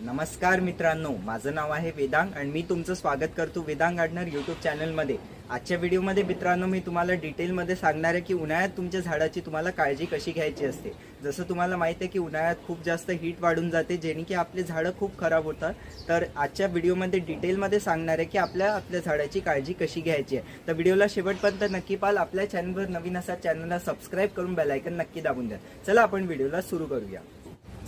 नमस्कार मित्रांनो, माझं नाव आहे वेदांग आणि मी तुमचं स्वागत करतो वेदांग गार्डनर यूट्यूब चॅनलमध्ये। आजच्या व्हिडिओमध्ये मित्रांनो मी तुम्हाला डिटेलमध्ये सांगणार आहे की उन्हाळ्यात तुमच्या झाडाची तुम्हाला काळजी कशी घ्यायची असते। जसं तुम्हाला माहिती आहे की उन्हाळ्यात खूप जास्त हीट वाढून जाते, जेणे की आपले झाडं खूप खराब होतात। तर आजच्या व्हिडिओमध्ये डिटेलमध्ये सांगणार आहे की आपल्या झाडाची काळजी कशी घ्यायची आहे। तर व्हिडिओला शेवटपर्यंत नक्की पाहा। आपल्या चॅनलवर नवीन असा चॅनलला सबस्क्राइब करून बेल आयकन नक्की दाबून द्या। चला आपण व्हिडिओला सुरू करूया।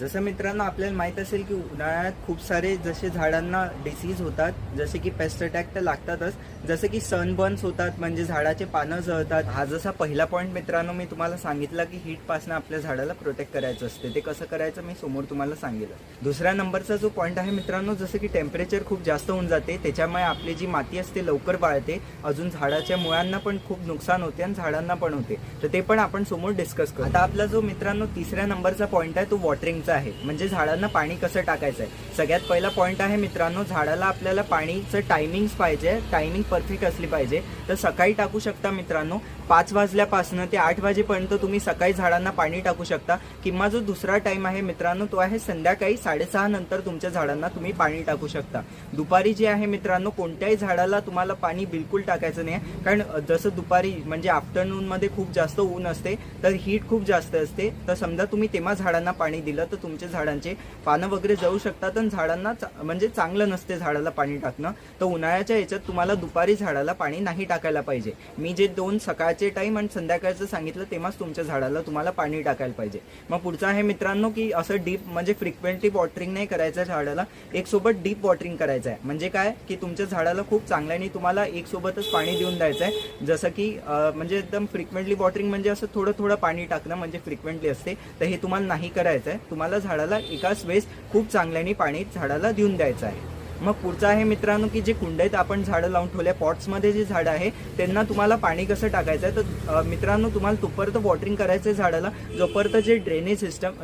जसं मित्रांनो आपल्याला माहित असेल की उन्हाळ्यात खूप सारे जसे झाडांना डिसीज होतात, जसे की पेस्ट अटॅक तर लागतातच, जसे की सनबर्न्स होतात म्हणजे झाडाचे पानं जळतात। हा जसा पहिला पॉईंट मित्रांनो मी तुम्हाला सांगितला की हीट पासून आपल्या झाडाला प्रोटेक्ट करायचं असते, ते कसं करायचं मी समोर तुम्हाला सांगितलं। दुसऱ्या नंबरचा जो पॉईंट आहे मित्रांनो, जसं की टेम्परेचर खूप जास्त होऊन जाते, त्याच्यामुळे आपली जी माती असते लवकर वाळते, अजून झाडाच्या मुळांना पण खूप नुकसान होते आणि झाडांना पण होते। तर ते पण आपण समोर डिस्कस करू। आता आपला जो मित्रांनो तिसऱ्या नंबरचा पॉईंट आहे तो वॉटरिंगचा आहे, म्हणजे झाडांना पाणी कसं टाकायचं आहे। सगळ्यात पहिला पॉईंट आहे मित्रांनो, झाडाला आपल्याला पाणीचं टायमिंग्स पाहिजे, टायमिंग परफेक्ट असली पाहिजे। तर सकाळी टाकू शकता मित्रांनो, 5 वाजल्यापासून ते 8 वाजेपर्यंत तुम्ही सकाळी झाडांना पाणी टाकू शकता। किंवा जो दुसरा टाइम आहे मित्रांनो तो आहे संध्याकाळी 6:30 नंतर तुमच्या झाडांना तुम्ही पाणी टाकू शकता। दुपारी जे आहे मित्रांनो कोणत्याही झाडाला तुम्हाला पाणी बिलकुल टाकायचं नाही, कारण जसं दुपारी म्हणजे आफ्टरनून मध्ये खूप जास्त ऊन असते, तर हीट खूप जास्त असते। तर समजा तुम्ही तेव्हा झाडांना पाणी दिलं तर तुमच्या झाडांचे पानं वगैरे जळू शकतात आणि झाडांना म्हणजे चांगलं नसते झाडाला पाणी टाकणं। तर उन्हाळ्याच्या याच्यात तुम्हाला दुपारी झाडाला पाणी नाही टाकायला पाहिजे। मी जे 2 सकाळचे टाइम आणि संध्याकाळचं सांगितलं तेव्हाच तुमच्या झाडाला तुम्हाला पाणी टाकायला पाहिजे। मग पुढचं आहे मित्रांनो की असं डीप म्हणजे फ्रिक्वेंटली वॉटरिंग नाही करायचं झाडाला, एक सोबत डीप वॉटरिंग करायचं आहे। म्हणजे काय की तुमच्या झाडाला खूप चांगल्याने तुम्हाला एक सोबतच पाणी देऊन द्यायचं आहे। जसं की म्हणजे एकदम फ्रिक्वेंटली वॉटरिंग म्हणजे असं थोडं थोडं पाणी टाकणं म्हणजे फ्रिक्वेंटली असते, तर हे तुम्हाला नाही करायचं आहे। तुम्हाला झाडाला एकाच वेळेस खूप चांगल्याने पाणी झाडाला देऊन द्यायचं आहे। मग पुढचं आहे मित्रांनो की जे कुंडीत आपण झाडं लावून ठेवल्या, पॉट्समध्ये जे झाडं आहे त्यांना तुम्हाला पाणी कसं टाकायचं आहे। तर मित्रांनो तुम्हाला तोपर्यंत वॉटरिंग करायचं आहे झाडाला जोपर्यंत जे ड्रेनेज सिस्टम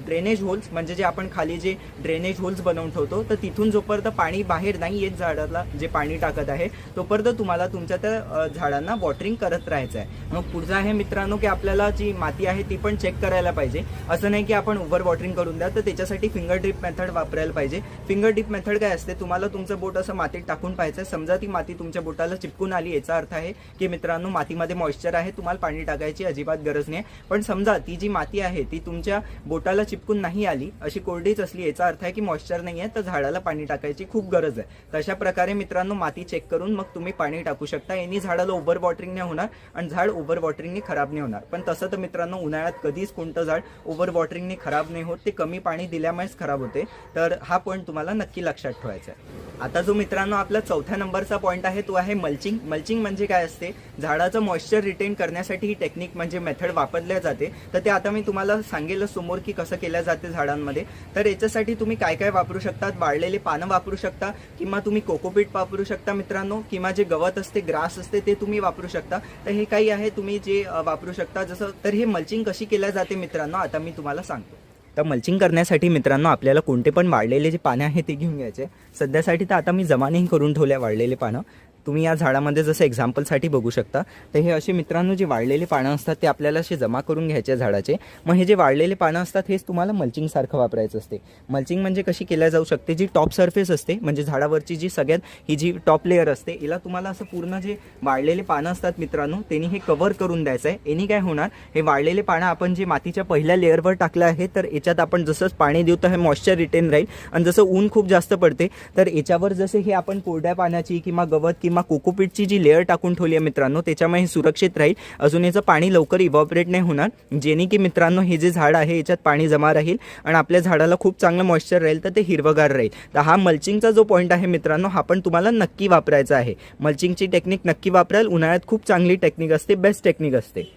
ड्रेनेज होल्स म्हणजे जे आपण खाली जे ड्रेनेज होल्स बनवून ठेवतो, तर तिथून जोपर्यंत पाणी बाहेर नाही येत झाडाला जे पाणी टाकत आहे, तोपर्यंत तुम्हाला तुमच्या त्या झाडांना वॉटरिंग करत राहायचं आहे। मग पुढचं आहे मित्रांनो की आपल्याला जी माती आहे ती पण चेक करायला पाहिजे। असं नाही की आपण ओव्हर वॉटरिंग करून द्या, तर त्याच्यासाठी फिंगर ड्रिप मेथड वापरायला पाहिजे। फिंगर ड्रिप मेथड काय असते, तुम्हाला तुमचं बोट असं मातीत टाकून पाहायचं। समजा ती माती तुमच्या बोटाला चिपकून आली, याचा अर्थ आहे की मित्रांनो मातीमध्ये मॉइश्चर आहे, तुम्हाला पाणी टाकायची अजिबात गरज नाही। पण समजा ती जी माती आहे ती तुमच्या बोटाला चिपकून नाही आली, अशी कोरडीच असली, याचा अर्थ आहे की मॉइश्चर नाही आहे, तर झाडाला पाणी टाकायची खूप गरज आहे। तशा प्रकारे मित्रांनो माती चेक करून मग तुम्ही पाणी टाकू शकता। यांनी झाडाला ओव्हर वॉटरिंग नाही होणार आणि झाड ओव्हर वॉटरिंगने खराब नाही होणार। पण तसं तर मित्रांनो उन्हाळ्यात कधीच कोणतं झाड ओव्हर वॉटरिंगने खराब नाही होत, ते कमी पाणी दिल्यामुळेच खराब होते। तर हा पॉईंट तुम्हाला नक्की लक्षात ठेवायचा आहे। आता जो मित्रांनो आपला चौथ्या नंबरचा पॉईंट आहे तो आहे मल्चिंग। मल्चिंग म्हणजे काय असते, झाडाचं मॉइश्चर रिटेन करण्यासाठी ही टेक्निक म्हणजे मेथड वापरल्या जाते। तर ते आता मी तुम्हाला सांगेल समोर की कसं केल्या जाते झाडांमध्ये। तर याच्यासाठी तुम्ही काय काय वापरू शकता, वाळलेले पानं वापरू शकता, किंवा तुम्ही कोकोपीट वापरू शकता मित्रांनो, किंवा जे गवत असते ग्रास असते ते तुम्ही वापरू शकता। तर हे काही आहे तुम्ही जे वापरू शकता जसं। तर हे मल्चिंग कशी केल्या जाते मित्रांनो आता मी तुम्हाला सांगतो। तर मल्चिंग करण्यासाठी मित्रांनो आपल्याला कोणते पण वाळलेले जे पानं आहे ते घेऊन घ्यायचे। सध्यासाठी तर आता मी जमा नाही करून ठेवल्या वाळलेले पानं, तुम्ही या झाडामध्ये जसं एक्झाम्पलसाठी बघू शकता। तर हे असे मित्रांनो जे वाळलेले पानं असतात ते आपल्याला असे जमा करून घ्यायचे झाडाचे। मग हे जे वाळलेले पानं असतात हेच तुम्हाला मल्चिंग सारखं वापरायचं असते। मल्चिंग म्हणजे कशी केल्या जाऊ शकते, जी टॉप सरफेस असते म्हणजे झाडावरची जी सगळ्यात ही जी टॉप लेअर असते, याला तुम्हाला असं पूर्ण जे वाळलेले पानं असतात मित्रांनो त्यांनी हे कव्हर करून द्यायचं आहे। यांनी काय होणार, हे वाळलेले पानं आपण जे मातीच्या पहिल्या लेअरवर टाकलं आहे, तर याच्यात आपण जसंच पाणी देऊ तर हे मॉइश्चर रिटेन राहील। आणि जसं ऊन खूप जास्त पडते तर याच्यावर जसे हे आपण कोरड्या पाण्याची किंवा गवत किंवा कोकोपीटची जी लेअर टाकून ठेवली आहे मित्रांनो, त्याच्यामुळे हे सुरक्षित राहील। अजून याचं पाणी लवकर इव्हॉपरेट नाही होणार, जेणे की मित्रांनो हे जे झाड आहे याच्यात पाणी जमा राहील आणि आपल्या झाडाला खूप चांगलं मॉइश्चर राहील, तर ते हिरवगार राहील। तर हा मल्चिंगचा जो पॉईंट आहे मित्रांनो हा पण तुम्हाला नक्की वापरायचा आहे। मल्चिंगची टेक्निक नक्की वापराल, उन्हाळ्यात खूप चांगली टेक्निक असते, बेस्ट टेक्निक असते।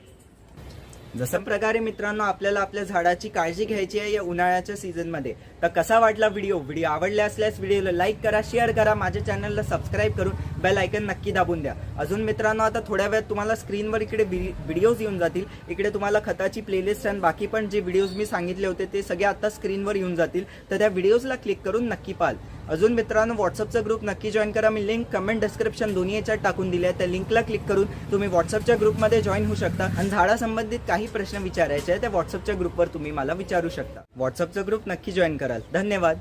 जसं प्रकारे मित्रांनो आपल्याला आपल्या झाडाची काळजी घ्यायची आहे या उन्हाळ्याच्या सीझनमध्ये। तर कसा वाटला व्हिडिओ आवडला असल्यास व्हिडिओला लाईक करा, शेअर करा, माझ्या चॅनलला सबस्क्राइब करून बेल आयकन नक्की दाबून द्या। अजून मित्रांनो आता थोड्या वेळात तुम्हाला स्क्रीनवर इकडे व्हिडिओज येऊन जातील, इकडे तुम्हाला खताची प्लेलिस्ट आणि बाकी पण जे व्हिडिओज मी सांगितले होते ते सगळे आता स्क्रीनवर येऊन जातील, तर त्या व्हिडिओजला क्लिक करून नक्की पाहाल। अजून मित्रांनो व्हॉट्सअपचा ग्रुप नक्की जॉईन करा, मी लिंक कमेंट डिस्क्रिप्शन दोन्ही याच्यात टाकून दिली आहे। त्या लिंकला क्लिक करून तुम्ही व्हॉट्सअपच्या ग्रुपमध्ये जॉईन होऊ शकता आणि झाडासंबंधित काही प्रश्न विचारायचे आहे त्या व्हॉट्सअपच्या ग्रुपवर तुम्ही मला विचारू शकता। व्हॉट्सअपचा ग्रुप नक्की जॉईन कराल। धन्यवाद।